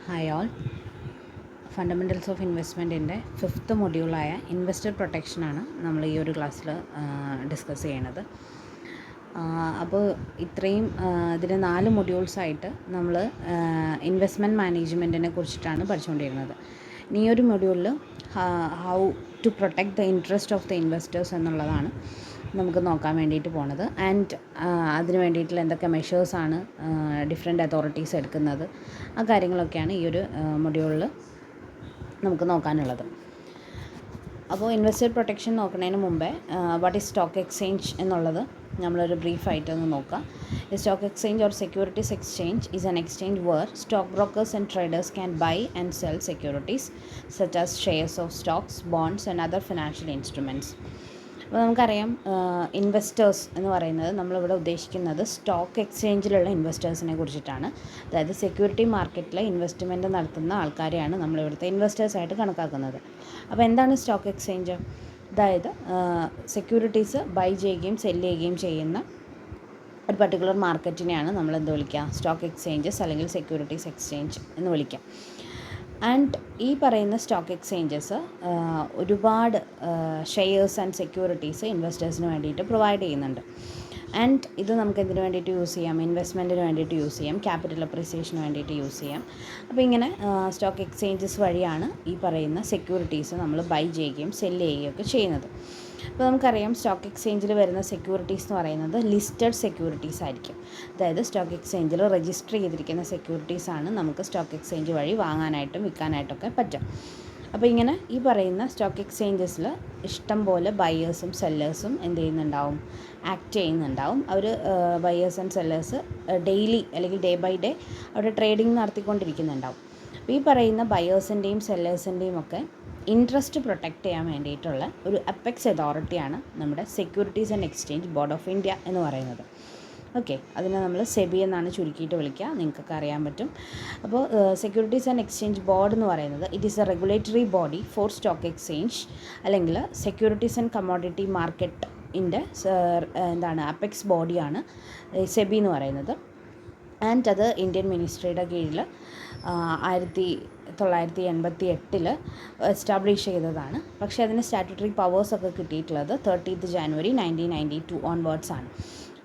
Hi all. Fundamentals of ഇൻവെസ്റ്റ്മെൻറ്റിൻ്റെ 5th മൊഡ്യൂളായ investor പ്രൊട്ടക്ഷനാണ് നമ്മൾ ഈ ഒരു ക്ലാസ്സിൽ ഡിസ്കസ് ചെയ്യണത്. അപ്പോൾ ഇത്രയും ഇതിന് 4 മൊഡ്യൂൾസായിട്ട് നമ്മൾ ഇൻവെസ്റ്റ്മെൻറ്റ് മാനേജ്മെൻറ്റിനെ കുറിച്ചിട്ടാണ് പഠിച്ചുകൊണ്ടിരുന്നത്. ഇനി ഈ ഒരു മൊഡ്യൂളിൽ how to protect the interest of the investors എന്നുള്ളതാണ് നമുക്ക് നോക്കാൻ വേണ്ടിയിട്ട് പോണത്. ആൻഡ് അതിന് വേണ്ടിയിട്ടുള്ള എന്തൊക്കെ മെഷേഴ്സാണ് ഡിഫറെൻറ്റ് അതോറിറ്റീസ് എടുക്കുന്നത്, ആ കാര്യങ്ങളൊക്കെയാണ് ഈ ഒരു മൊഡ്യൂളിൽ നമുക്ക് നോക്കാനുള്ളത്. അപ്പോൾ ഇൻവെസ്റ്റർ പ്രൊട്ടക്ഷൻ നോക്കുന്നതിന് മുമ്പേ വാട്ട് ഈസ് സ്റ്റോക്ക് എക്സ്ചേഞ്ച് എന്നുള്ളത് നമ്മളൊരു ബ്രീഫായിട്ട് ഒന്ന് നോക്കാം. A stock exchange or securities exchange is an exchange where stock brokers and traders can buy and sell securities such as shares of stocks, bonds and other financial instruments. അപ്പോൾ നമുക്കറിയാം, investors എന്ന് പറയുന്നത് നമ്മളിവിടെ ഉദ്ദേശിക്കുന്നത് സ്റ്റോക്ക് എക്സ്ചേഞ്ചിലുള്ള ഇൻവെസ്റ്റേഴ്സിനെ കുറിച്ചിട്ടാണ്. അതായത് security മാർക്കറ്റിൽ investment നടത്തുന്ന ആൾക്കാരെയാണ് നമ്മളിവിടുത്തെ ഇൻവെസ്റ്റേഴ്സായിട്ട് കണക്കാക്കുന്നത്. അപ്പോൾ എന്താണ് സ്റ്റോക്ക് എക്സ്ചേഞ്ച്? അതായത് സെക്യൂരിറ്റീസ് ബൈ ചെയ്യുകയും സെല്ല് ചെയ്യുകയും ചെയ്യുന്ന ഒരു പർട്ടിക്കുലർ മാർക്കറ്റിനെയാണ് നമ്മൾ എന്ത് വിളിക്കുക? സ്റ്റോക്ക് എക്സ്ചേഞ്ചസ് അല്ലെങ്കിൽ സെക്യൂരിറ്റീസ് എക്സ്ചേഞ്ച് എന്ന് വിളിക്കാം. ആൻഡ് ഈ പറയുന്ന സ്റ്റോക്ക് എക്സ്ചേഞ്ചസ് ഒരുപാട് ഷെയർസ് ആൻഡ് സെക്യൂരിറ്റീസ് ഇൻവെസ്റ്റേഴ്സിന് വേണ്ടിയിട്ട് പ്രൊവൈഡ് ചെയ്യുന്നുണ്ട്. ആൻഡ് ഇത് നമുക്ക് എന്തിനു വേണ്ടിയിട്ട് യൂസ് ചെയ്യാം? ഇൻവെസ്റ്റ്മെൻറ്റിന് വേണ്ടിയിട്ട് യൂസ് ചെയ്യാം, ക്യാപിറ്റൽ അപ്രീസിയേഷന് വേണ്ടിയിട്ട് യൂസ് ചെയ്യാം. അപ്പോൾ ഇങ്ങനെ സ്റ്റോക്ക് എക്സ്ചേഞ്ചസ് വഴിയാണ് ഈ പറയുന്ന സെക്യൂരിറ്റീസ് നമ്മൾ ബൈ ചെയ്യുകയും സെല്ല് ചെയ്യുകയൊക്കെ ചെയ്യുന്നത്. അപ്പോൾ നമുക്കറിയാം, സ്റ്റോക്ക് എക്സ്ചേഞ്ചിൽ വരുന്ന സെക്യൂരിറ്റീസ് എന്ന് പറയുന്നത് ലിസ്റ്റഡ് സെക്യൂരിറ്റീസ് ആയിരിക്കും. അതായത് സ്റ്റോക്ക് എക്സ്ചേഞ്ചിൽ രജിസ്റ്റർ ചെയ്തിരിക്കുന്ന സെക്യൂരിറ്റീസാണ് നമുക്ക് സ്റ്റോക്ക് എക്സ്ചേഞ്ച് വഴി വാങ്ങാനായിട്ടും വിൽക്കാനായിട്ടൊക്കെ പറ്റും. അപ്പോൾ ഇങ്ങനെ ഈ പറയുന്ന സ്റ്റോക്ക് എക്സ്ചേഞ്ചസിൽ ഇഷ്ടം പോലെ ബയേഴ്സും സെല്ലേഴ്സും എന്ത് ചെയ്യുന്നുണ്ടാവും? ആക്ട് ചെയ്യുന്നുണ്ടാവും. അവർ ബയേഴ്സ് ആൻഡ് സെല്ലേഴ്സ് ഡെയിലി അല്ലെങ്കിൽ ഡേ ബൈ ഡേ അവിടെ ട്രേഡിംഗ് നടത്തിക്കൊണ്ടിരിക്കുന്നുണ്ടാവും. അപ്പോൾ ഈ പറയുന്ന ബയേഴ്സിൻ്റെയും സെല്ലേഴ്സിൻ്റെയും ഒക്കെ ഇൻട്രസ്റ്റ് പ്രൊട്ടക്റ്റ് ചെയ്യാൻ വേണ്ടിയിട്ടുള്ള ഒരു അപ്പെക്സ് അതോറിറ്റിയാണ് നമ്മുടെ securities and exchange board of India എന്ന് പറയുന്നത്. ഓക്കെ, അതിനെ നമ്മൾ സെബി എന്നാണ് ചുരുക്കിയിട്ട് വിളിക്കുക, നിങ്ങൾക്കൊക്കെ അറിയാൻ പറ്റും. അപ്പോൾ സെക്യൂരിറ്റീസ് ആൻഡ് എക്സ്ചേഞ്ച് ബോർഡ് എന്ന് പറയുന്നത് it is A regulatory body for stock exchange അല്ലെങ്കിൽ സെക്യൂരിറ്റീസ് ആൻഡ് കമ്മോഡിറ്റി മാർക്കറ്റിൻ്റെ എന്താണ് അപ്പെക്സ് ബോഡിയാണ് സെബി എന്ന് പറയുന്നത്. ആൻഡ് അത് ഇന്ത്യൻ മിനിസ്ട്രിയുടെ കീഴിൽ 1988 എസ്റ്റാബ്ലിഷ് ചെയ്തതാണ്. പക്ഷേ അതിന് സ്റ്റാറ്റ്യൂട്ടറി പവേഴ്സൊക്കെ കിട്ടിയിട്ടുള്ളത് 30th January 1992 ഓൺവേർഡ്സ് ആണ്.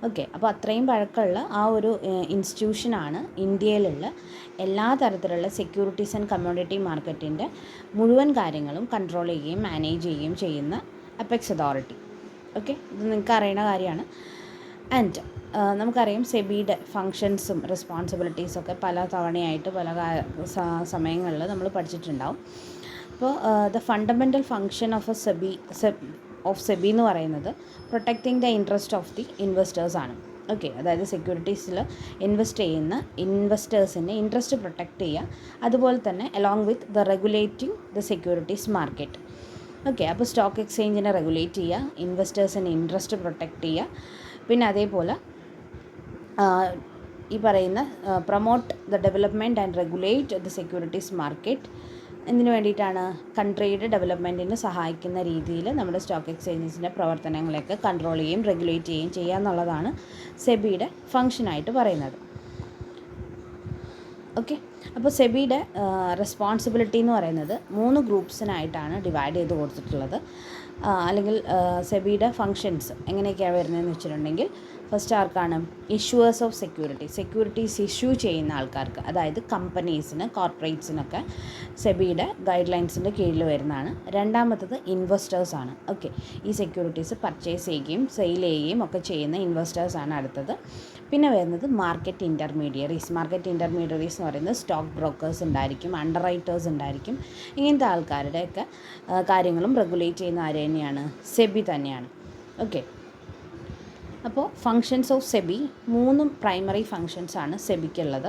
ഓക്കെ, അപ്പോൾ അത്രയും പഴക്കമുള്ള ആ ഒരു ഇൻസ്റ്റിറ്റ്യൂഷനാണ് ഇന്ത്യയിലുള്ള എല്ലാ തരത്തിലുള്ള സെക്യൂരിറ്റീസ് ആൻഡ് കമ്മോഡിറ്റി മാർക്കറ്റിൻ്റെ മുഴുവൻ കാര്യങ്ങളും കൺട്രോൾ ചെയ്യുകയും മാനേജ് ചെയ്യുകയും ചെയ്യുന്ന അപ്പെക്സ് അതോറിറ്റി. ഓക്കെ, ഇത് നിങ്ങൾക്ക് അറിയുന്ന കാര്യമാണ്. ആൻഡ് നമുക്കറിയാം, സെബിയുടെ ഫങ്ഷൻസും റെസ്പോൺസിബിലിറ്റീസൊക്കെ പല തവണയായിട്ട് പല സമയങ്ങളിൽ നമ്മൾ പഠിച്ചിട്ടുണ്ടാവും. അപ്പോൾ the fundamental function of SEBI എന്ന് പറയുന്നത് protecting the interest of the ഇൻവെസ്റ്റേഴ്സാണ്. ഓക്കെ, അതായത് സെക്യൂരിറ്റീസിൽ ഇൻവെസ്റ്റ് ചെയ്യുന്ന ഇൻവെസ്റ്റേഴ്സിൻ്റെ ഇൻട്രസ്റ്റ് പ്രൊട്ടക്റ്റ് ചെയ്യുക, അതുപോലെ തന്നെ along with the regulating the securities market. Okay, അപ്പോൾ സ്റ്റോക്ക് എക്സ്ചേഞ്ചിനെ റെഗുലേറ്റ് ചെയ്യുക, ഇൻവെസ്റ്റേഴ്സിൻ്റെ ഇൻട്രസ്റ്റ് പ്രൊട്ടക്റ്റ് ചെയ്യുക, പിന്നെ അതേപോലെ ഈ പറയുന്ന promote the development and regulate the securities market. എന്തിനു വേണ്ടിയിട്ടാണ്? കൺട്രിയുടെ ഡെവലപ്മെൻറ്റിന് സഹായിക്കുന്ന രീതിയിൽ നമ്മുടെ സ്റ്റോക്ക് എക്സ്ചേഞ്ചസിൻ്റെ പ്രവർത്തനങ്ങളെയൊക്കെ കൺട്രോൾ ചെയ്യുകയും റെഗുലേറ്റ് ചെയ്യുകയും ചെയ്യുക എന്നുള്ളതാണ് സെബിയുടെ ഫങ്ഷനായിട്ട് പറയുന്നത്. ഓക്കെ, അപ്പോൾ സെബിയുടെ റെസ്പോൺസിബിലിറ്റി എന്ന് പറയുന്നത് 3 ഗ്രൂപ്പ്സിനായിട്ടാണ് ഡിവൈഡ് ചെയ്ത് കൊടുത്തിട്ടുള്ളത്. അല്ലെങ്കിൽ സെബിയുടെ ഫങ്ഷൻസ് എങ്ങനെയൊക്കെയാണ് വരുന്നതെന്ന് വെച്ചിട്ടുണ്ടെങ്കിൽ, ഫസ്റ്റ് ആർക്കാണ്? ഇഷ്യൂവേഴ്സ് ഓഫ് സെക്യൂരിറ്റീസ് ഇഷ്യൂ ചെയ്യുന്ന ആൾക്കാർക്ക്, അതായത് കമ്പനീസിന്, കോർപ്പറേറ്റ്സിനൊക്കെ സെബിയുടെ ഗൈഡ് ലൈൻസിൻ്റെ കീഴിൽ വരുന്നതാണ്. രണ്ടാമത്തത് ഇൻവെസ്റ്റേഴ്സാണ്. ഓക്കെ, ഈ സെക്യൂരിറ്റീസ് പർച്ചേസ് ചെയ്യുകയും സെയിൽ ചെയ്യുകയും ഒക്കെ ചെയ്യുന്ന ഇൻവെസ്റ്റേഴ്സാണ് അടുത്തത്. പിന്നെ വരുന്നത് മാർക്കറ്റ് ഇൻ്റർമീഡിയറീസ് എന്ന് പറയുന്നത് സ്റ്റോക്ക് ബ്രോക്കേഴ്സ് ഉണ്ടായിരിക്കും, അണ്ടർ റൈറ്റേഴ്സ് ഉണ്ടായിരിക്കും. ഇങ്ങനത്തെ ആൾക്കാരുടെയൊക്കെ കാര്യങ്ങളും റെഗുലേറ്റ് ചെയ്യുന്ന ആര് തന്നെയാണ്? സെബി തന്നെയാണ്. ഓക്കെ, അപ്പോൾ ഫങ്ഷൻസ് ഓഫ് സെബി 3 പ്രൈമറി ഫങ്ഷൻസാണ് സെബിക്കുള്ളത്.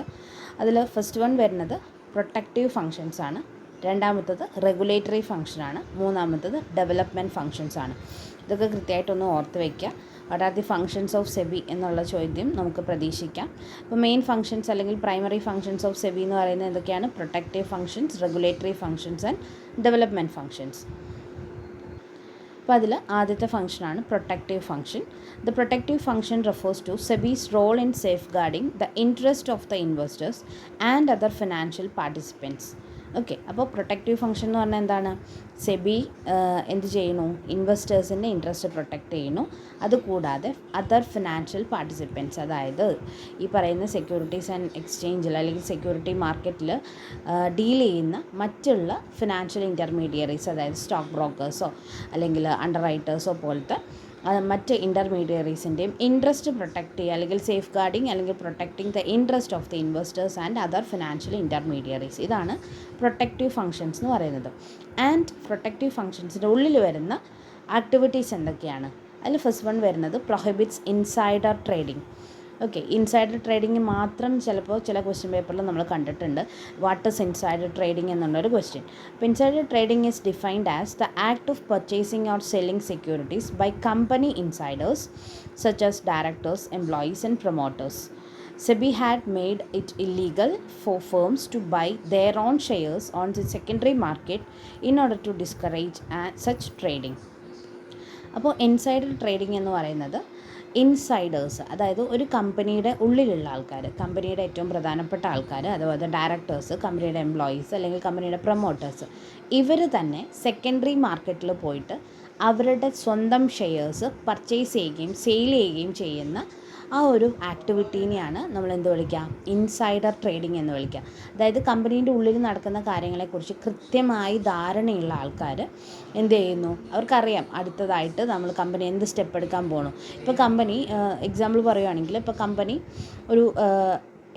അതിൽ ഫസ്റ്റ് വൺ വരുന്നത് പ്രൊട്ടക്റ്റീവ് ഫങ്ഷൻസാണ്, രണ്ടാമത്തത് റെഗുലേറ്ററി ഫങ്ഷനാണ്, മൂന്നാമത്തത് ഡെവലപ്മെൻറ്റ് ഫങ്ഷൻസാണ്. ഇതൊക്കെ കൃത്യമായിട്ടൊന്ന് ഓർത്ത് വയ്ക്കുക. What are the functions of SEBI എന്നുള്ള ചോദ്യം നമുക്ക് പ്രതീക്ഷിക്കാം. അപ്പോൾ മെയിൻ ഫങ്ഷൻസ് അല്ലെങ്കിൽ പ്രൈമറി ഫങ്ഷൻസ് ഓഫ് സെബി എന്ന് പറയുന്നത് എന്തൊക്കെയാണ്? Protective functions, regulatory functions and development functions. അപ്പോൾ അതിൽ ആദ്യത്തെ ഫംഗ്ഷനാണ് protective function. The protective function refers to SEBI's role in safeguarding the interest of the investors and other financial participants. Okay, അപ്പോൾ protective function എന്ന് പറഞ്ഞാൽ എന്താണ്? സെബി എന്ത് ചെയ്യുന്നു? ഇൻവെസ്റ്റേഴ്സിൻ്റെ ഇൻട്രസ്റ്റ് പ്രൊട്ടക്റ്റ് ചെയ്യുന്നു. അതുകൂടാതെ അതർ ഫിനാൻഷ്യൽ പാർട്ടിസിപ്പൻറ്റ്സ്, അതായത് ഈ പറയുന്ന സെക്യൂരിറ്റീസ് ആൻഡ് എക്സ്ചേഞ്ചിൽ അല്ലെങ്കിൽ സെക്യൂരിറ്റി മാർക്കറ്റിൽ ഡീൽ ചെയ്യുന്ന മറ്റുള്ള ഫിനാൻഷ്യൽ ഇൻ്റർമീഡിയറീസ്, അതായത് സ്റ്റോക്ക് ബ്രോക്കേഴ്സോ അല്ലെങ്കിൽ അണ്ടർ റൈറ്റേഴ്സോ പോലത്തെ മറ്റ് ഇൻ്റർമീഡിയറീസിൻ്റെയും ഇൻട്രസ്റ്റ് പ്രൊട്ടക്റ്റ് ചെയ്യുക, അല്ലെങ്കിൽ സേഫ് ഗാർഡിങ് അല്ലെങ്കിൽ protecting the interest of the investors and other financial intermediaries. ഇതാണ് പ്രൊട്ടക്റ്റീവ് ഫങ്ഷൻസ് എന്ന് പറയുന്നത്. ആൻഡ് പ്രൊട്ടക്റ്റീവ് ഫങ്ഷൻസിൻ്റെ ഉള്ളിൽ വരുന്ന ആക്ടിവിറ്റീസ് എന്തൊക്കെയാണ്? അതിൽ ഫസ്റ്റ് വൺ വരുന്നത് prohibits insider trading. Okay, insider trading മാത്രം ചിലപ്പോൾ ചില ക്വസ്റ്റ്യൻ പേപ്പറിൽ നമ്മൾ കണ്ടിട്ടുണ്ട്. വാട്ട് ഈസ് ഇൻസൈഡർ ട്രേഡിംഗ് എന്നുള്ളൊരു ക്വസ്റ്റ്യൻ. അപ്പോൾ insider trading is defined as the act of purchasing or selling securities by company insiders such as directors, employees and promoters. SEBI had made it illegal for firms to buy their own shares on the secondary market in order to discourage such trading. അപ്പോൾ insider trading എന്ന് പറയുന്നത് insiders, അതായത് ഒരു കമ്പനിയുടെ ഉള്ളിലുള്ള ആൾക്കാർ, കമ്പനിയുടെ ഏറ്റവും പ്രധാനപ്പെട്ട ആൾക്കാർ, അതുപോലെ ഡയറക്ടേഴ്സ്, കമ്പനിയുടെ എംപ്ലോയീസ് അല്ലെങ്കിൽ കമ്പനിയുടെ പ്രൊമോട്ടേഴ്സ്, ഇവർ തന്നെ സെക്കൻഡറി മാർക്കറ്റിൽ പോയിട്ട് അവരുടെ സ്വന്തം ഷെയർസ് പർച്ചേസ് ചെയ്യുകയും സെയിൽ ചെയ്യുകയും ചെയ്യുന്ന ആ ഒരു ആക്ടിവിറ്റീനെയാണ് നമ്മൾ എന്ത് വിളിക്കുക? ഇൻസൈഡർ ട്രേഡിംഗ് എന്ന് വിളിക്കുക. അതായത് കമ്പനീൻ്റെ ഉള്ളിൽ നടക്കുന്ന കാര്യങ്ങളെക്കുറിച്ച് കൃത്യമായി ധാരണയുള്ള ആൾക്കാർ എന്ത് ചെയ്യുന്നു? അവർക്കറിയാം അടുത്തതായിട്ട് നമ്മൾ കമ്പനി എന്ത് സ്റ്റെപ്പ് എടുക്കാൻ പോകണം. ഇപ്പോൾ കമ്പനി എക്സാമ്പിൾ പറയുകയാണെങ്കിൽ, ഇപ്പോൾ കമ്പനി ഒരു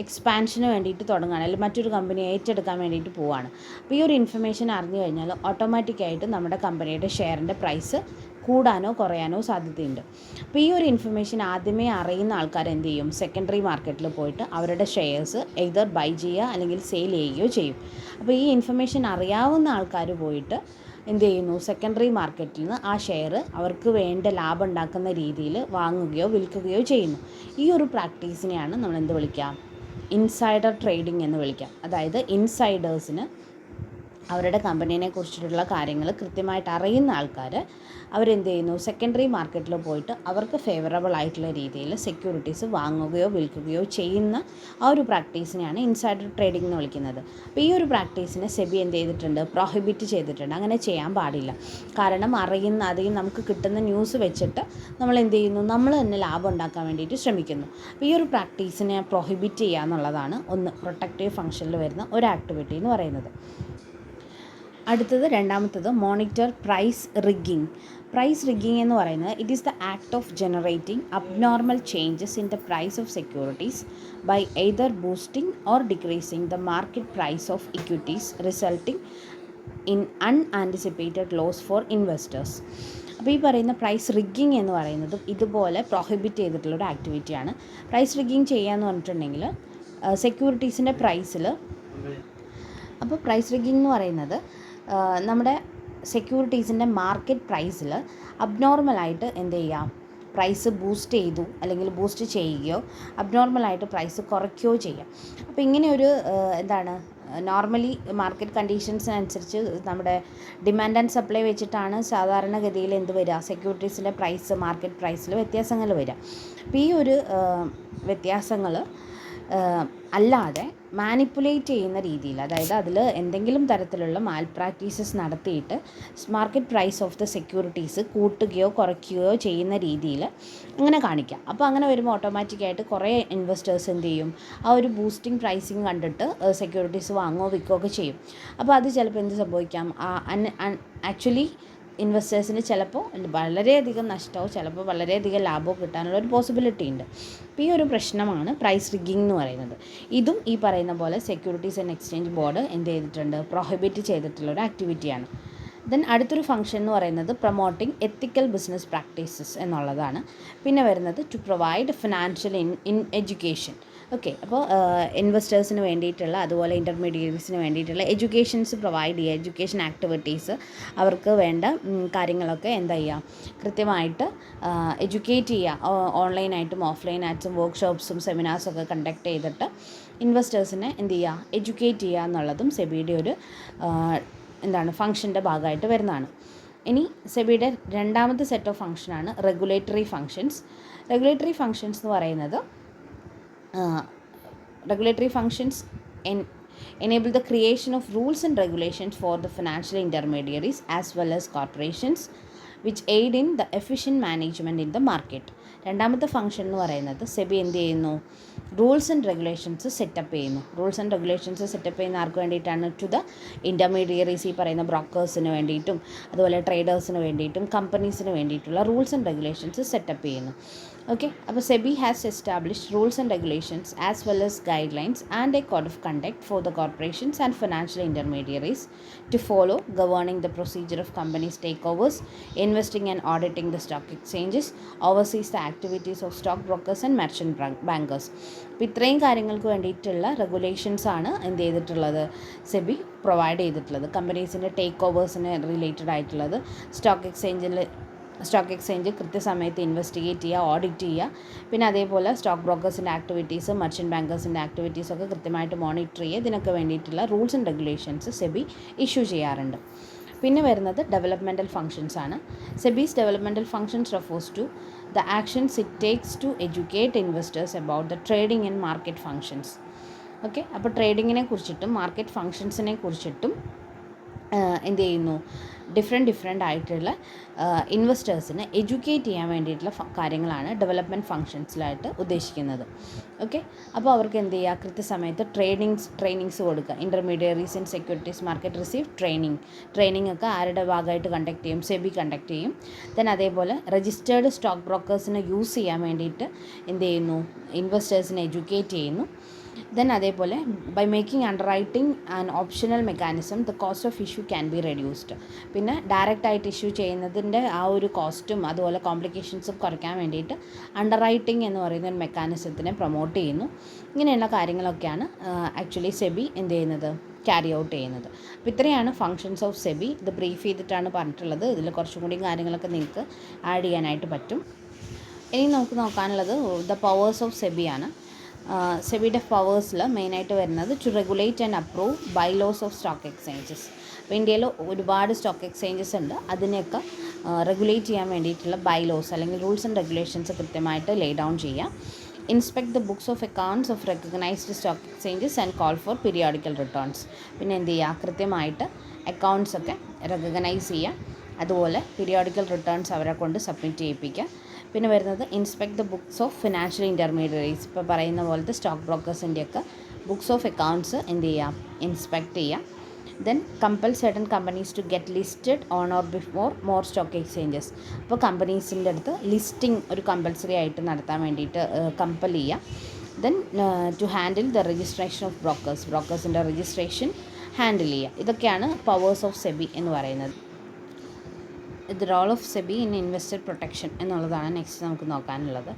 എക്സ്പാൻഷന് വേണ്ടിയിട്ട് തുടങ്ങുകയാണ്, അല്ലെങ്കിൽ മറ്റൊരു കമ്പനി ഏറ്റെടുക്കാൻ വേണ്ടിയിട്ട് പോവുകയാണ്. അപ്പോൾ ഈ ഒരു ഇൻഫർമേഷൻ അറിഞ്ഞു കഴിഞ്ഞാൽ ഓട്ടോമാറ്റിക്കായിട്ട് നമ്മുടെ കമ്പനിയുടെ ഷെയറിൻ്റെ പ്രൈസ് കൂടാനോ കുറയാനോ സാധ്യതയുണ്ട്. അപ്പോൾ ഈ ഒരു ഇൻഫർമേഷൻ ആദ്യമേ അറിയുന്ന ആൾക്കാർ എന്ത് ചെയ്യും? സെക്കൻഡറി മാർക്കറ്റിൽ പോയിട്ട് അവരുടെ ഷെയർസ് എയ്തർ ബൈ ചെയ്യുക അല്ലെങ്കിൽ സെയിൽ ചെയ്യുകയോ ചെയ്യും. അപ്പോൾ ഈ ഇൻഫർമേഷൻ അറിയാവുന്ന ആൾക്കാർ പോയിട്ട് എന്ത് ചെയ്യുന്നു? സെക്കൻഡറി മാർക്കറ്റിൽ നിന്ന് ആ ഷെയർ അവർക്ക് വേണ്ട ലാഭം ഉണ്ടാക്കുന്ന രീതിയിൽ വാങ്ങുകയോ വിൽക്കുകയോ ചെയ്യുന്നു. ഈ ഒരു പ്രാക്ടീസിനെയാണ് നമ്മൾ എന്ത് വിളിക്കുക? ഇൻസൈഡർ ട്രേഡിംഗ് എന്ന് വിളിക്കാം. അതായത് ഇൻസൈഡേഴ്സിന് അവരുടെ കമ്പനീനെ കുറിച്ചിട്ടുള്ള കാര്യങ്ങൾ കൃത്യമായിട്ട് അറിയുന്ന ആൾക്കാർ അവരെന്ത് ചെയ്യുന്നു? സെക്കൻഡറി മാർക്കറ്റിൽ പോയിട്ട് അവർക്ക് ഫേവറബിൾ ആയിട്ടുള്ള രീതിയിൽ സെക്യൂരിറ്റീസ് വാങ്ങുകയോ വിൽക്കുകയോ ചെയ്യുന്ന ആ ഒരു പ്രാക്ടീസിനെയാണ് ഇൻസൈഡർ ട്രേഡിംഗ് എന്ന് വിളിക്കുന്നത്. അപ്പോൾ ഈ ഒരു പ്രാക്ടീസിനെ സെബി എന്ത് ചെയ്തിട്ടുണ്ട്? പ്രൊഹിബിറ്റ് ചെയ്തിട്ടുണ്ട്. അങ്ങനെ ചെയ്യാൻ പാടില്ല. കാരണം അറിയുന്ന അധികം നമുക്ക് കിട്ടുന്ന ന്യൂസ് വെച്ചിട്ട് നമ്മൾ എന്ത് ചെയ്യുന്നു? നമ്മൾ തന്നെ ലാഭം ഉണ്ടാക്കാൻ വേണ്ടിയിട്ട് ശ്രമിക്കുന്നു. അപ്പോൾ ഈ ഒരു പ്രാക്ടീസിനെ പ്രൊഹിബിറ്റ് ചെയ്യുക എന്നുള്ളതാണ് ഒന്ന് പ്രൊട്ടക്റ്റീവ് ഫംഗ്ഷനിൽ വരുന്ന ഒരു ആക്ടിവിറ്റി എന്ന് പറയുന്നത്. അടുത്തത് രണ്ടാമത്തത് monitor price rigging. Price rigging എന്ന് പറയുന്നത് it is the act of generating abnormal changes in the price of securities by either boosting or decreasing the market price of equities resulting in unanticipated loss for investors. അപ്പോൾ ഈ പറയുന്ന price rigging എന്ന് പറയുന്നത് ഇതുപോലെ prohibit ചെയ്തിട്ടുള്ളൊരു ആക്ടിവിറ്റിയാണ്. Price rigging ചെയ്യുക എന്ന് പറഞ്ഞിട്ടുണ്ടെങ്കിൽ സെക്യൂരിറ്റീസിൻ്റെ പ്രൈസിൽ, അപ്പോൾ പ്രൈസ് റിഗ്ഗിങ് എന്ന് പറയുന്നത് നമ്മുടെ സെക്യൂരിറ്റീസിൻ്റെ മാർക്കറ്റ് പ്രൈസിൽ അബ്നോർമലായിട്ട് എന്ത് ചെയ്യാം? പ്രൈസ് ബൂസ്റ്റ് ചെയ്തു അല്ലെങ്കിൽ ബൂസ്റ്റ് ചെയ്യുകയോ അബ്നോർമലായിട്ട് പ്രൈസ് കുറയ്ക്കുകയോ ചെയ്യാം. അപ്പോൾ ഇങ്ങനെ ഒരു എന്താണ് നോർമലി മാർക്കറ്റ് കണ്ടീഷൻസിനനുസരിച്ച് നമ്മുടെ ഡിമാൻഡ് ആൻഡ് സപ്ലൈ വെച്ചിട്ടാണ് സാധാരണഗതിയിൽ എന്ത് വരിക? സെക്യൂരിറ്റീസിൻ്റെ പ്രൈസ് മാർക്കറ്റ് പ്രൈസിൽ വ്യത്യാസങ്ങൾ വരിക. അപ്പോൾ ഈ ഒരു വ്യത്യാസങ്ങൾ അല്ലാതെ മാനിപ്പുലേറ്റ് ചെയ്യുന്ന രീതിയിൽ, അതായത് അതിൽ എന്തെങ്കിലും തരത്തിലുള്ള മാൽ പ്രാക്ടീസസ് നടത്തിയിട്ട് market price of the securities കൂട്ടുകയോ കുറയ്ക്കുകയോ ചെയ്യുന്ന രീതിയിൽ അങ്ങനെ കാണിക്കാം. അപ്പോൾ അങ്ങനെ വരുമ്പോൾ ഓട്ടോമാറ്റിക്കായിട്ട് കുറേ ഇൻവെസ്റ്റേഴ്സ് എന്ത് ചെയ്യും? ആ ഒരു ബൂസ്റ്റിംഗ് പ്രൈസിങ് കണ്ടിട്ട് സെക്യൂരിറ്റീസ് വാങ്ങുകയോ വിൽക്കുകയോ ഒക്കെ ചെയ്യും. അപ്പോൾ അത് ചിലപ്പോൾ എന്ത് സംഭവിക്കാം? ആക്ച്വലി ഇൻവെസ്റ്റേഴ്സിന് ചിലപ്പോൾ വളരെയധികം നഷ്ടമോ ചിലപ്പോൾ വളരെയധികം ലാഭമോ കിട്ടാനുള്ള ഒരു പോസിബിലിറ്റി ഉണ്ട്. അപ്പോൾ ഈ ഒരു പ്രശ്നമാണ് പ്രൈസ് റിഗ്ഗിങ് എന്ന് പറയുന്നത്. ഇതും ഈ പറയുന്ന പോലെ സെക്യൂരിറ്റീസ് ആൻഡ് എക്സ്ചേഞ്ച് ബോർഡ് എന്ത് ചെയ്തിട്ടുണ്ട്? പ്രൊഹിബിറ്റ് ചെയ്തിട്ടുള്ളൊരു ആക്ടിവിറ്റിയാണ്. ദെൻ അടുത്തൊരു ഫംഗ്ഷൻ എന്ന് പറയുന്നത് പ്രൊമോട്ടിംഗ് എത്തിക്കൽ ബിസിനസ് പ്രാക്ടീസസ് എന്നുള്ളതാണ്. പിന്നെ വരുന്നത് to provide financial in education. Okay, അപ്പോൾ ഇൻവെസ്റ്റേഴ്സിന് വേണ്ടിയിട്ടുള്ള അതുപോലെ ഇൻ്റർമീഡിയറ്റ്സിന് വേണ്ടിയിട്ടുള്ള എഡ്യൂക്കേഷൻസ് പ്രൊവൈഡ് ചെയ്യുക, എഡ്യൂക്കേഷൻ ആക്ടിവിറ്റീസ് അവർക്ക് വേണ്ട കാര്യങ്ങളൊക്കെ എന്താ ചെയ്യുക? കൃത്യമായിട്ട് എഡ്യൂക്കേറ്റ് ചെയ്യുക. ഓൺലൈനായിട്ടും ഓഫ്ലൈനായിട്ടും വർക്ക്ഷോപ്സും സെമിനാർസൊക്കെ കണ്ടക്ട് ചെയ്തിട്ട് ഇൻവെസ്റ്റേഴ്സിനെ എന്ത് ചെയ്യുക? എഡ്യൂക്കേറ്റ് ചെയ്യുക എന്നുള്ളതും സെബിയുടെ ഒരു എന്താണ് ഫംഗ്ഷൻ്റെ ഭാഗമായിട്ട് വരുന്നതാണ്. ഇനി സെബിയുടെ രണ്ടാമത്തെ സെറ്റ് ഓഫ് ഫംഗ്ഷനാണ് റെഗുലേറ്ററി ഫങ്ഷൻസ്. റെഗുലേറ്ററി ഫങ്ഷൻസ് എന്ന് പറയുന്നത് regulatory functions enable the creation of rules and regulations for the financial intermediaries as well as corporations which aid in the efficient management in the market. രണ്ടാമത്തെ function എന്ന് പറയുന്നത് സെബി എന്ത് ചെയ്യുന്നു, rules and regulations setup ചെയ്യുന്നു. Rules and regulations setup ചെയ്യുന്ന ആർക്ക് വേണ്ടിയിട്ടാണ്? To the intermediaries, ഈ പറയുന്ന ബ്രോക്കേഴ്സിന് വേണ്ടിയിട്ടും അതുപോലെ ട്രേഡേഴ്സിന് വേണ്ടിയിട്ടും കമ്പനീസിന് വേണ്ടിയിട്ടുള്ള റൂൾസ് ആൻഡ് റെഗുലേഷൻസ് സെറ്റപ്പ് ചെയ്യുന്നു. ഓക്കെ, അപ്പോൾ SEBI has established rules and regulations as well as guidelines and a code of conduct for the corporations and financial intermediaries to follow, governing the procedure of companies takeovers, investing and auditing the stock exchanges, oversees the activities of stock brokers and merchant bankers. അപ്പോൾ ഇത്രയും കാര്യങ്ങൾക്ക് വേണ്ടിയിട്ടുള്ള regulations ആണ് എന്ത് ചെയ്തിട്ടുള്ളത്, SEBI provide ചെയ്തിട്ടുള്ളത്. കമ്പനീസിൻ്റെ ടേക്ക് ഓവേഴ്സിന് റിലേറ്റഡ് ആയിട്ടുള്ളത്, സ്റ്റോക്ക് എക്സ്ചേഞ്ച് കൃത്യസമയത്ത് ഇൻവെസ്റ്റിഗേറ്റ് ചെയ്യുക, ഓഡിറ്റ് ചെയ്യുക, പിന്നെ അതേപോലെ സ്റ്റോക്ക് ബ്രോക്കേഴ്സിൻ്റെ ആക്ടിവിറ്റീസ്, മർച്ചൻറ്റ് ബാങ്കേഴ്സിൻ്റെ ആക്ടിവിറ്റീസൊക്കെ കൃത്യമായിട്ട് മോണിറ്റർ ചെയ്യുക. ഇതിനൊക്കെ വേണ്ടിയിട്ടുള്ള rules and regulations SEBI issue ചെയ്യാറുണ്ട്. പിന്നെ വരുന്നത് ഡെവലപ്മെൻറ്റൽ ഫങ്ഷൻസ് ആണ്. SEBI's developmental functions refers to the actions it takes to educate investors about the trading and market functions. Okay, അപ്പോൾ ട്രേഡിങ്ങിനെ കുറിച്ചിട്ടും മാർക്കറ്റ് ഫങ്ഷൻസിനെ കുറിച്ചിട്ടും എന്ത് ചെയ്യുന്നു, ഡിഫറെൻ്റ് ആയിട്ടുള്ള ഇൻവെസ്റ്റേഴ്സിനെ എഡ്യൂക്കേറ്റ് ചെയ്യാൻ വേണ്ടിയിട്ടുള്ള കാര്യങ്ങളാണ് ഡെവലപ്മെൻറ്റ് ഫങ്ഷൻസിലായിട്ട് ഉദ്ദേശിക്കുന്നത്. ഓക്കെ, അപ്പോൾ അവർക്ക് എന്ത് ചെയ്യുക, കൃത്യസമയത്ത് ട്രെയിനിങ്സ് കൊടുക്കുക. Intermediaries in securities market receive training ഒക്കെ ആരുടെ ഭാഗമായിട്ട് കണ്ടക്ട് ചെയ്യും, സെബി കണ്ടക്ട് ചെയ്യും. ദെൻ അതേപോലെ രജിസ്റ്റേർഡ് സ്റ്റോക്ക് ബ്രോക്കേഴ്സിനെ യൂസ് ചെയ്യാൻ വേണ്ടിയിട്ട് എന്ത് ചെയ്യുന്നു, ഇൻവെസ്റ്റേഴ്സിനെ എഡ്യൂക്കേറ്റ് ചെയ്യുന്നു. ദെൻ അതേപോലെ by making underwriting and optional mechanism the cost of issue can be reduced. പിന്നെ ഡയറക്റ്റായിട്ട് ഇഷ്യൂ ചെയ്യുന്നതിൻ്റെ ആ ഒരു കോസ്റ്റും അതുപോലെ കോംപ്ലിക്കേഷൻസും കുറയ്ക്കാൻ വേണ്ടിയിട്ട് അണ്ടർറൈറ്റിംഗ് എന്ന് പറയുന്ന ഒരു മെക്കാനിസത്തിനെ പ്രൊമോട്ട് ചെയ്യുന്നു. ഇങ്ങനെയുള്ള കാര്യങ്ങളൊക്കെയാണ് ആക്ച്വലി സെബി എന്ത് ചെയ്യുന്നത്, ക്യാരി ഔട്ട് ചെയ്യുന്നത്. അപ്പോൾ ഇത്രയാണ് ഫങ്ഷൻസ് ഓഫ് സെബി. ഇത് ബ്രീഫ് ചെയ്തിട്ടാണ് പറഞ്ഞിട്ടുള്ളത്. ഇതിൽ കുറച്ചും കൂടി കാര്യങ്ങളൊക്കെ നിങ്ങൾക്ക് ആഡ് ചെയ്യാനായിട്ട് പറ്റും. ഇനി നമുക്ക് നോക്കാനുള്ളത് ദ പവേഴ്സ് ഓഫ് സെബിയാണ്. സെബിയുടെ പവേഴ്സിൽ മെയിനായിട്ട് വരുന്നത് to regulate and approve bylaws of stock exchanges. അപ്പോൾ ഇന്ത്യയിൽ ഒരുപാട് സ്റ്റോക്ക് എക്സ്ചേഞ്ചസ് ഉണ്ട്. അതിനെയൊക്കെ റെഗുലേറ്റ് ചെയ്യാൻ വേണ്ടിയിട്ടുള്ള ബൈലോസ് അല്ലെങ്കിൽ റൂൾസ് ആൻഡ് റെഗുലേഷൻസ് കൃത്യമായിട്ട് ലേ ഡൗൺ ചെയ്യുക. Inspect the books of accounts of recognised stock exchanges and call for periodical returns. പിന്നെ എന്ത് ചെയ്യുക, കൃത്യമായിട്ട് അക്കൗണ്ട്സ് ഒക്കെ റെക്കഗ്നൈസ് ചെയ്യുക, അതുപോലെ പീരിയോഡിക്കൽ റിട്ടേൺസ് അവരെ കൊണ്ട് സബ്മിറ്റ് ചെയ്യിപ്പിക്കുക. പിന്നെ വരുന്നത് inspect the books of financial intermediaries. ഇപ്പോൾ പറയുന്ന പോലത്തെ സ്റ്റോക്ക് ബ്രോക്കേഴ്സിൻ്റെയൊക്കെ ബുക്സ് ഓഫ് അക്കൗണ്ട്സ് എന്ത് ചെയ്യാം, ഇൻസ്പെക്ട് ചെയ്യാം. Then compel certain companies to get listed on or before more stock exchanges. അപ്പോൾ കമ്പനീസിൻ്റെ അടുത്ത് ലിസ്റ്റിംഗ് ഒരു കമ്പൽസറി ആയിട്ട് നടത്താൻ വേണ്ടിയിട്ട് കമ്പൽ ചെയ്യുക. Then to handle the registration of ബ്രോക്കേഴ്സിൻ്റെ രജിസ്ട്രേഷൻ ഹാൻഡിൽ ചെയ്യുക. ഇതൊക്കെയാണ് പവേഴ്സ് ഓഫ് സെബി എന്ന് പറയുന്നത്. The role of SEBI in investor protection എന്നുള്ളതാണ് നെക്സ്റ്റ് നമുക്ക് നോക്കാനുള്ളത്.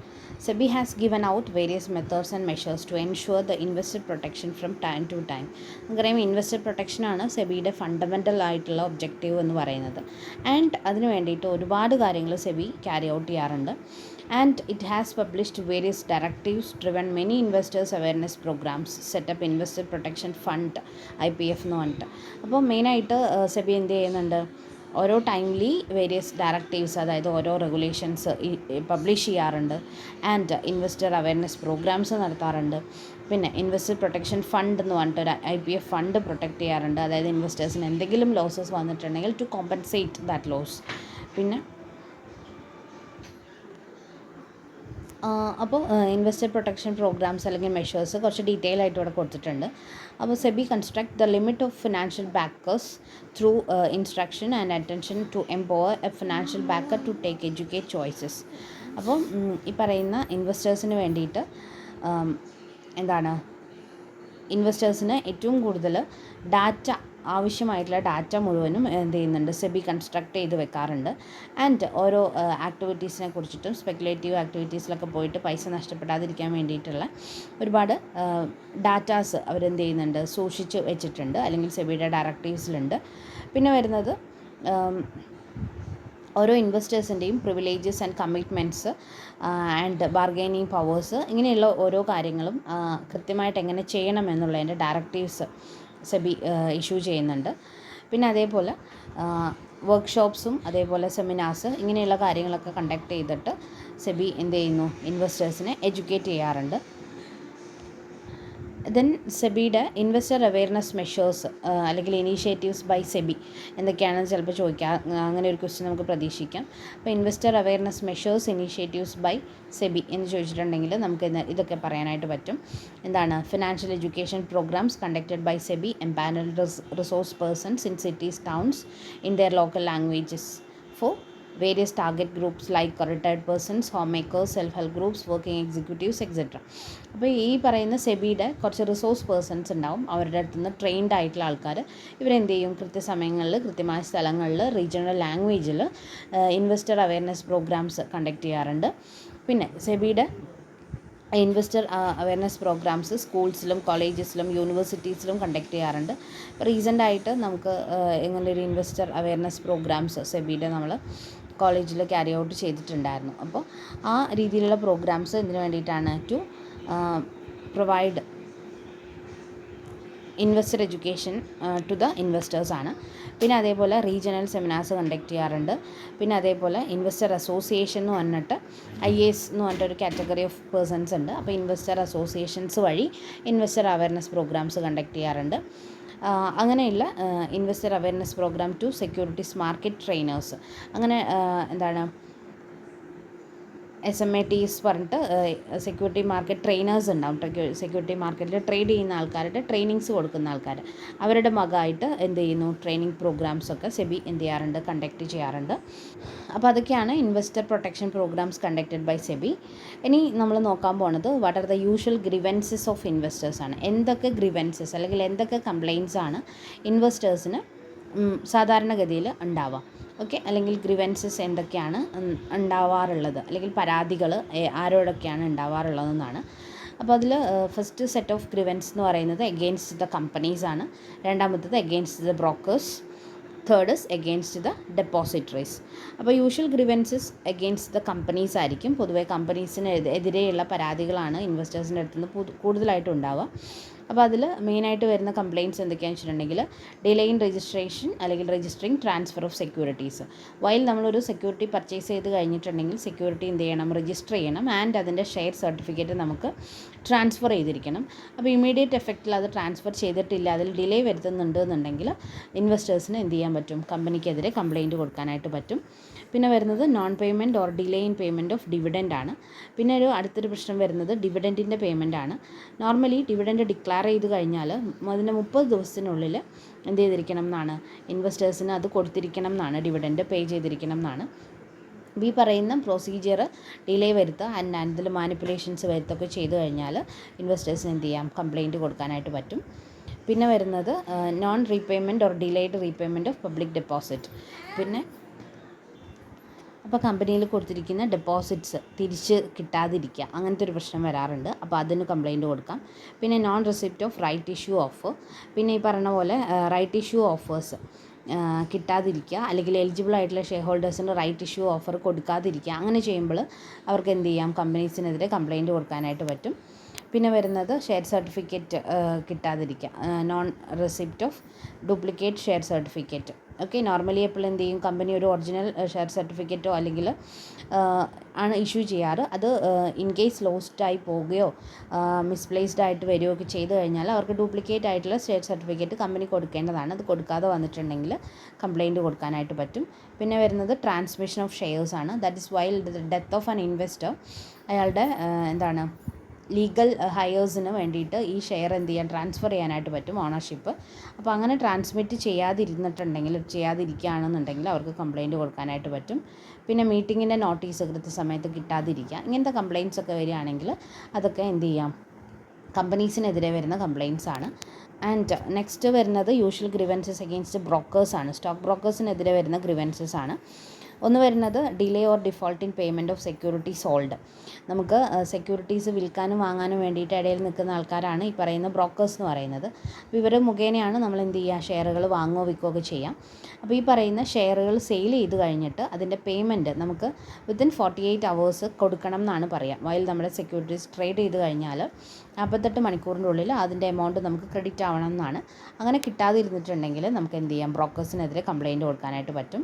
SEBI has given out various methods and measures to ensure the investor protection from time to time. നമുക്കറിയാം investor പ്രൊട്ടക്ഷനാണ് സെബിയുടെ ഫണ്ടമെൻ്റൽ ആയിട്ടുള്ള ഒബ്ജക്റ്റീവ് എന്ന് പറയുന്നത്. ആൻഡ് അതിന് വേണ്ടിയിട്ട് ഒരുപാട് കാര്യങ്ങൾ സെബി ക്യാരി ഔട്ട് ചെയ്യാറുണ്ട്. And it has published various directives, driven many investors awareness programs, set up investor protection fund IPF എന്ന് പറഞ്ഞിട്ട്. അപ്പോൾ മെയിനായിട്ട് സെബി എന്ത് ചെയ്യുന്നുണ്ട്, ഓരോ ടൈംലി വേരിയസ് ഡയറക്റ്റീവ്സ്, അതായത് ഓരോ റെഗുലേഷൻസ് പബ്ലിഷ് ചെയ്യാറുണ്ട്. ആൻഡ് ഇൻവെസ്റ്റർ അവയർനെസ് പ്രോഗ്രാംസ് നടത്താറുണ്ട്. പിന്നെ ഇൻവെസ്റ്റർ പ്രൊട്ടക്ഷൻ ഫണ്ട് എന്ന് പറഞ്ഞിട്ട് IPF ഫണ്ട് പ്രൊട്ടക്റ്റ് ചെയ്യാറുണ്ട്. അതായത് ഇൻവെസ്റ്റേഴ്സിന് എന്തെങ്കിലും ലോസസ് വന്നിട്ടുണ്ടെങ്കിൽ ടു കോമ്പൻസേറ്റ് ദാറ്റ് ലോസ്. പിന്നെ അപ്പോൾ ഇൻവെസ്റ്റർ പ്രൊട്ടക്ഷൻ പ്രോഗ്രാംസ് അല്ലെങ്കിൽ മെഷേഴ്സ് കുറച്ച് ഡീറ്റെയിൽ ആയിട്ട് ഇവിടെ കൊടുത്തിട്ടുണ്ട്. അപ്പോൾ SEBI construct the limit of financial backers through instruction and attention to empower a financial backer to take educate choices. അപ്പോൾ ഈ പറയുന്ന ഇൻവെസ്റ്റേഴ്സിന് വേണ്ടിയിട്ട് എന്താണ്, ഇൻവെസ്റ്റേഴ്സിന് ഏറ്റവും കൂടുതൽ ആവശ്യമായിട്ടുള്ള ഡാറ്റ മുഴുവനും എന്ത് ചെയ്യുന്നുണ്ട്, സെബി കൺസ്ട്രക്ട് ചെയ്ത് വെക്കാറുണ്ട്. ആൻഡ് ഓരോ ആക്ടിവിറ്റീസിനെ കുറിച്ചിട്ടും സ്പെക്കുലേറ്റീവ് ആക്ടിവിറ്റീസിലൊക്കെ പോയിട്ട് പൈസ നഷ്ടപ്പെടാതിരിക്കാൻ വേണ്ടിയിട്ടുള്ള ഒരുപാട് ഡാറ്റാസ് അവരെന്ത് ചെയ്യുന്നുണ്ട്, സൂക്ഷിച്ച് വെച്ചിട്ടുണ്ട്, അല്ലെങ്കിൽ സെബിയുടെ ഡയറക്റ്റീവ്സിലുണ്ട്. പിന്നെ വരുന്നത് ഓരോ ഇൻവെസ്റ്റേഴ്സിൻ്റെയും privileges and commitments and bargaining powers, ഇങ്ങനെയുള്ള ഓരോ കാര്യങ്ങളും കൃത്യമായിട്ട് എങ്ങനെ ചെയ്യണം എന്നുള്ളതിൻ്റെ ഡയറക്റ്റീവ്സ് സെബി ഇഷ്യൂ ചെയ്യുന്നുണ്ട്. പിന്നെ അതേപോലെ വർക്ക്ഷോപ്സും അതേപോലെ സെമിനാർസ് ഇങ്ങനെയുള്ള കാര്യങ്ങളൊക്കെ കണ്ടക്ട് ചെയ്തിട്ട് സെബി എന്ത് ചെയ്യുന്നു, ഇൻവെസ്റ്റേഴ്സിനെ എഡ്യൂക്കേറ്റ് ചെയ്യാറുണ്ട്. ദെൻ സെബിയുടെ ഇൻവെസ്റ്റർ അവെയർനെസ് മെഷേഴ്സ് അല്ലെങ്കിൽ ഇനീഷ്യേറ്റീവ്സ് ബൈ സെബി എന്തൊക്കെയാണെന്ന് ചിലപ്പോൾ ചോദിക്കാം. അങ്ങനെ ഒരു ക്വസ്റ്റ്യൻ നമുക്ക് പ്രതീക്ഷിക്കാം. അപ്പോൾ investor awareness measures initiatives by SEBI എന്ന് ചോദിച്ചിട്ടുണ്ടെങ്കിൽ നമുക്ക് ഇതൊക്കെ പറയാനായിട്ട് പറ്റും. എന്താണ്? Financial education programmes conducted by SEBI empanelled resource persons in cities towns in their local languages for various target groups like retired persons, home makers, self help groups, working executives etcetera. അപ്പോൾ ഈ പറയുന്ന സെബിയുടെ കുറച്ച് റിസോഴ്സ് പേഴ്സൺസ് ഉണ്ടാവും. അവരുടെ അടുത്ത് നിന്ന് trained ആയിട്ടുള്ള ആൾക്കാർ ഇവരെന്ത് ചെയ്യും, കൃത്യസമയങ്ങളിൽ കൃത്യമായ സ്ഥലങ്ങളിൽ റീജിയണൽ ലാംഗ്വേജിൽ ഇൻവെസ്റ്റർ അവെയർനെസ് പ്രോഗ്രാംസ് കണ്ടക്ട് ചെയ്യാറുണ്ട്. പിന്നെ സെബിയുടെ ഇൻവെസ്റ്റർ അവെയർനെസ് പ്രോഗ്രാംസ് സ്കൂൾസിലും കോളേജസിലും യൂണിവേഴ്സിറ്റീസിലും കണ്ടക്ട് ചെയ്യാറുണ്ട്. റീസെൻ്റായിട്ട് നമുക്ക് ഇങ്ങനൊരു ഇൻവെസ്റ്റർ അവെയർനെസ് പ്രോഗ്രാംസ് സെബിയുടെ നമ്മൾ കോളേജിൽ ക്യാരി ഔട്ട് ചെയ്തിട്ടുണ്ടായിരുന്നു. അപ്പോൾ ആ രീതിയിലുള്ള പ്രോഗ്രാംസ് ഇതിനു വേണ്ടിയിട്ടാണ് to provide investor education to the ഇൻവെസ്റ്റേഴ്സാണ്. പിന്നെ അതേപോലെ റീജിയണൽ സെമിനാർസ് കണ്ടക്ട് ചെയ്യാറുണ്ട്. പിന്നെ അതേപോലെ ഇൻവെസ്റ്റർ അസോസിയേഷൻ എന്ന് പറഞ്ഞിട്ട് IAS എന്ന് പറഞ്ഞിട്ടൊരു കാറ്റഗറി ഓഫ് പേഴ്സൺസ് ഉണ്ട്. അപ്പോൾ ഇൻവെസ്റ്റർ അസോസിയേഷൻസ് വഴി ഇൻവെസ്റ്റർ അവെയർനെസ് പ്രോഗ്രാംസ് കണ്ടക്ട് ചെയ്യാറുണ്ട്. അങ്ങനെയുള്ള investor awareness programme to securities market trainers, അങ്ങനെ എന്താണ് SMATs പറഞ്ഞിട്ട് സെക്യൂരിറ്റി മാർക്കറ്റ് ട്രെയിനേഴ്സ് ഉണ്ടാവും. സെക്യൂരിറ്റി മാർക്കറ്റിൽ ട്രേഡ് ചെയ്യുന്ന ആൾക്കാരുടെ ട്രെയിനിങ്സ് കൊടുക്കുന്ന ആൾക്കാർ, അവരുടെ മകമായിട്ട് എന്ത് ചെയ്യുന്നു, ട്രെയിനിങ് പ്രോഗ്രാംസൊക്കെ സെബി എന്ത് ചെയ്യാറുണ്ട്, കണ്ടക്ട് ചെയ്യാറുണ്ട്. അപ്പോൾ അതൊക്കെയാണ് investor protection programmes conducted by SEBI. ഇനി നമ്മൾ നോക്കാൻ പോകുന്നത് what are the usual grievances of ഇൻവെസ്റ്റേഴ്സാണ്. എന്തൊക്കെ ഗ്രിവൻസസ് അല്ലെങ്കിൽ എന്തൊക്കെ കംപ്ലയിൻസ് ആണ് ഇൻവെസ്റ്റേഴ്സിന് സാധാരണഗതിയിൽ ഉണ്ടാവുക. ഓക്കെ, അല്ലെങ്കിൽ ഗ്രിവൻസസ് എന്തൊക്കെയാണ് ഉണ്ടാവാറുള്ളത്, അല്ലെങ്കിൽ പരാതികൾ ആരോടൊക്കെയാണ് ഉണ്ടാവാറുള്ളതെന്നാണ്. അപ്പോൾ അതിൽ ഫസ്റ്റ് സെറ്റ് ഓഫ് ഗ്രിവൻസ് എന്ന് പറയുന്നത് എഗെയിൻസ്റ്റ് ദ കമ്പനീസാണ്. രണ്ടാമത്തത് against the brokers. Third is against the depositories. അപ്പോൾ usual grievances against the companies ആയിരിക്കും. പൊതുവേ കമ്പനീസിന് എതിരെയുള്ള പരാതികളാണ് ഇൻവെസ്റ്റേഴ്സിൻ്റെ അടുത്ത് നിന്ന് കൂടുതലായിട്ടും ഉണ്ടാവുക. അപ്പോൾ അതിൽ മെയിനായിട്ട് വരുന്ന കംപ്ലയിൻറ്റ്സ് എന്തൊക്കെയാണെന്ന് വെച്ചിട്ടുണ്ടെങ്കിൽ ഡിലേ ഇൻ രജിസ്ട്രേഷൻ അല്ലെങ്കിൽ registering transfer of securities. While നമ്മളൊരു സെക്യൂരിറ്റി പർച്ചേസ് ചെയ്ത് കഴിഞ്ഞിട്ടുണ്ടെങ്കിൽ സെക്യൂരിറ്റി എന്ത് ചെയ്യണം, രജിസ്റ്റർ ചെയ്യണം. ആൻഡ് അതിൻ്റെ ഷെയർ സർട്ടിഫിക്കറ്റ് നമുക്ക് ട്രാൻസ്ഫർ ചെയ്തിരിക്കണം. അപ്പോൾ ഇമീഡിയറ്റ് എഫക്റ്റിൽ അത് ട്രാൻസ്ഫർ ചെയ്തിട്ടില്ല, അതിൽ ഡിലേ വരുത്തുന്നുണ്ട് എന്നുണ്ടെങ്കിൽ ഇൻവെസ്റ്റേഴ്സിന് എന്ത് ചെയ്യാൻ പറ്റും, കമ്പനിക്കെതിരെ കംപ്ലയിൻറ്റ് കൊടുക്കാനായിട്ട് പറ്റും. പിന്നെ വരുന്നത് non payment or delay in payment of dividend ആണ്. പിന്നെ അടുത്തൊരു പ്രശ്നം വരുന്നത് ഡിവിഡൻറ്റിൻ്റെ പേയ്മെൻ്റ് ആണ്. നോർമലി ഡിവിഡൻഡ് ഡിക്ലെയർ ചെയ്ത് കഴിഞ്ഞാൽ അതിൻ്റെ 30 ദിവസത്തിനുള്ളിൽ എന്ത് ചെയ്തിരിക്കണം എന്നാണ്, ഇൻവെസ്റ്റേഴ്സിന് അത് കൊടുത്തിരിക്കണം എന്നാണ്, ഡിവിഡൻഡ് പേ ചെയ്തിരിക്കണം എന്നാണ്. ഈ പറയുന്ന പ്രൊസീജിയർ ഡിലേ വരുത്തുക ആൻഡ് അതിൽ മാനിപ്പുലേഷൻസ് വരുത്തൊക്കെ ചെയ്ത് കഴിഞ്ഞാൽ ഇൻവെസ്റ്റേഴ്സിന് എന്ത് ചെയ്യാം, കംപ്ലയിൻറ്റ് കൊടുക്കാനായിട്ട് പറ്റും. പിന്നെ വരുന്നത് non repayment or delayed repayment of public deposit. പിന്നെ അപ്പോൾ കമ്പനിയിൽ കൊടുത്തിരിക്കുന്ന ഡെപ്പോസിറ്റ്സ് തിരിച്ച് കിട്ടാതിരിക്കുക, അങ്ങനത്തെ ഒരു പ്രശ്നം വരാറുണ്ട്. അപ്പോൾ അതിന് കംപ്ലയിൻറ്റ് കൊടുക്കാം. പിന്നെ non receipt of right issue offer. പിന്നെ ഈ പറഞ്ഞ പോലെ റൈറ്റ് ഇഷ്യൂ ഓഫേഴ്സ് കിട്ടാതിരിക്കുക, അല്ലെങ്കിൽ എലിജിബിൾ ആയിട്ടുള്ള ഷെയർ ഹോൾഡേഴ്സിന് റൈറ്റ് ഇഷ്യൂ ഓഫർ കൊടുക്കാതിരിക്കുക. അങ്ങനെ ചെയ്യുമ്പോൾ അവർക്ക് എന്ത് ചെയ്യാം, കമ്പനീസിനെതിരെ കംപ്ലയിൻറ്റ് കൊടുക്കാനായിട്ട് പറ്റും. പിന്നെ വരുന്നത് ഷെയർ സർട്ടിഫിക്കറ്റ് കിട്ടാതിരിക്കുക, non receipt of duplicate share certificate. Okay, normally എപ്പോഴും എന്ത് ചെയ്യും, കമ്പനി ഒരു ഒറിജിനൽ ഷെയർ സർട്ടിഫിക്കറ്റോ അല്ലെങ്കിൽ ആണ് ഇഷ്യൂ ചെയ്യാറ്. അത് ഇൻ കേസ് ലോസ്റ്റായി പോവുകയോ മിസ്പ്ലേസ്ഡ് ആയിട്ട് വരികയൊക്കെ ചെയ്ത് കഴിഞ്ഞാൽ അവർക്ക് ഡ്യൂപ്ലിക്കേറ്റ് ആയിട്ടുള്ള ഷെയർ സർട്ടിഫിക്കറ്റ് കമ്പനി കൊടുക്കേണ്ടതാണ്. അത് കൊടുക്കാതെ വന്നിട്ടുണ്ടെങ്കിൽ കംപ്ലയിൻറ്റ് കൊടുക്കാനായിട്ട് പറ്റും. പിന്നെ വരുന്നത് ട്രാൻസ്മിഷൻ ഓഫ് ഷെയർസ് ആണ്. That is while death of an investor, അയാളുടെ എന്താണ് ലീഗൽ ഹയേഴ്സിന് വേണ്ടിയിട്ട് ഈ ഷെയർ എന്ത് ചെയ്യാൻ, ട്രാൻസ്ഫർ ചെയ്യാനായിട്ട് പറ്റും, ഓണർഷിപ്പ്. അപ്പോൾ അങ്ങനെ ട്രാൻസ്മിറ്റ് ചെയ്യാതിരിക്കുകയാണെന്നുണ്ടെങ്കിൽ അവർക്ക് കംപ്ലയിൻറ്റ് കൊടുക്കാനായിട്ട് പറ്റും. പിന്നെ മീറ്റിങ്ങിൻ്റെ നോട്ടീസ് കൃത്യസമയത്ത് കിട്ടാതിരിക്കുക, ഇങ്ങനത്തെ കംപ്ലയിൻറ്റ്സ് ഒക്കെ വരികയാണെങ്കിൽ അതൊക്കെ എന്ത് ചെയ്യാം, കമ്പനീസിനെതിരെ വരുന്ന കംപ്ലയിൻറ്റ്സ് ആണ്. ആൻഡ് നെക്സ്റ്റ് വരുന്നത് യൂഷ്വൽ ഗ്രിവൻസസ് അഗെയിൻസ്റ്റ് ബ്രോക്കേഴ്സ് ആണ്. സ്റ്റോക്ക് ബ്രോക്കേഴ്സിനെതിരെ വരുന്ന ഗ്രിവൻസസ് ആണ്. ഒന്ന് വരുന്നത് delay or default in payment of security sold. നമുക്ക് സെക്യൂരിറ്റീസ് വിൽക്കാനും വാങ്ങാനും വേണ്ടിയിട്ട് ഇടയിൽ നിൽക്കുന്ന ആൾക്കാരാണ് ഈ പറയുന്ന ബ്രോക്കേഴ്സ് എന്ന് പറയുന്നത്. അപ്പോൾ ഇവർ മുഖേനയാണ് നമ്മൾ എന്ത് ചെയ്യുക, ഷെയറുകൾ വാങ്ങുകയോ വിൽക്കുകയോ ഒക്കെ ചെയ്യാം. അപ്പോൾ ഈ പറയുന്ന ഷെയറുകൾ സെയിൽ ചെയ്ത് കഴിഞ്ഞിട്ട് അതിൻ്റെ പേയ്മെൻറ്റ് നമുക്ക് വിത്തിൻ 48 hours കൊടുക്കണം എന്നാണ് പറയുക. വൈൽ നമ്മുടെ സെക്യൂരിറ്റീസ് ട്രേഡ് ചെയ്ത് കഴിഞ്ഞാൽ 48 മണിക്കൂറിൻ്റെ ഉള്ളിൽ അതിൻ്റെ എമൗണ്ട് നമുക്ക് ക്രെഡിറ്റ് ആവണം എന്നാണ്. അങ്ങനെ കിട്ടാതിരുന്നിട്ടുണ്ടെങ്കിൽ നമുക്ക് എന്ത് ചെയ്യാം, ബ്രോക്കേഴ്സിനെതിരെ കംപ്ലയിൻറ്റ് കൊടുക്കാനായിട്ട് പറ്റും.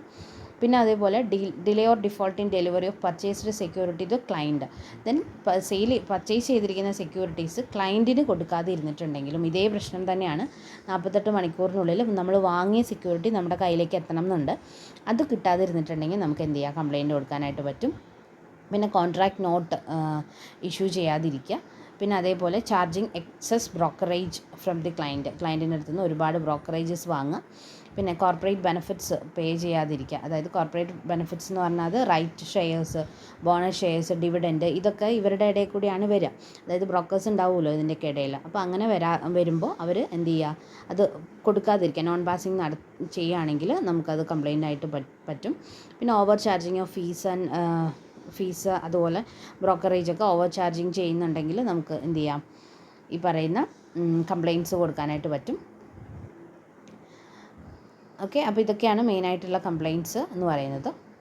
പിന്നെ അതേപോലെ delay or default in delivery of purchased security to client. Then purchase ചെയ്തിരിക്കുന്ന സെക്യൂരിറ്റീസ് ക്ലയൻറ്റിന് കൊടുക്കാതെ ഇരുന്നിട്ടുണ്ടെങ്കിലും ഇതേ പ്രശ്നം തന്നെയാണ്. 48 മണിക്കൂറിനുള്ളിൽ നമ്മൾ വാങ്ങിയ സെക്യൂരിറ്റി നമ്മുടെ കയ്യിലേക്ക് എത്തണം എന്നുണ്ട്. അത് കിട്ടാതിരുന്നിട്ടുണ്ടെങ്കിൽ നമുക്ക് എന്ത് ചെയ്യാം, കംപ്ലയിൻറ്റ് കൊടുക്കാനായിട്ട് പറ്റും. പിന്നെ കോൺട്രാക്ട് നോട്ട് ഇഷ്യൂ ചെയ്യാതിരിക്കുക. പിന്നെ അതേപോലെ charging excess brokerage from the ക്ലയൻറ്റിൻ്റെ അടുത്ത് നിന്ന് ഒരുപാട് ബ്രോക്കറേജസ് വാങ്ങുക. പിന്നെ കോർപ്പറേറ്റ് ബെനിഫിറ്റ്സ് പേ ചെയ്യാതിരിക്കുക. അതായത് കോർപ്പറേറ്റ് ബെനിഫിറ്റ്സ് എന്ന് പറഞ്ഞാൽ right shares, bonus shares, dividend, ഇതൊക്കെ ഇവരുടെ ഇടയിൽ കൂടിയാണ് വരിക. അതായത് ബ്രോക്കേഴ്സ് ഉണ്ടാവുമല്ലോ ഇതിൻ്റെയൊക്കെ ഇടയിൽ. അപ്പോൾ അങ്ങനെ വരുമ്പോൾ അവർ എന്ത് ചെയ്യുക, അത് കൊടുക്കാതിരിക്കുക. നോൺ പാസിങ് ചെയ്യുകയാണെങ്കിൽ നമുക്കത് കംപ്ലയിൻ്റ് ആയിട്ട് പറ്റും. പിന്നെ ഓവർ ചാർജിങ് ഓഫ് ഫീസ് അതുപോലെ ബ്രോക്കറേജൊക്കെ ഓവർ ചാർജിങ് ചെയ്യുന്നുണ്ടെങ്കിൽ നമുക്ക് എന്ത് ചെയ്യാം, ഈ പറയുന്ന കംപ്ലയിൻറ്റ്സ് കൊടുക്കാനായിട്ട് പറ്റും. ഓക്കെ, അപ്പോൾ ഇതൊക്കെയാണ് മെയിനായിട്ടുള്ള കംപ്ലയിൻറ്റ്സ് എന്ന് പറയുന്നത്.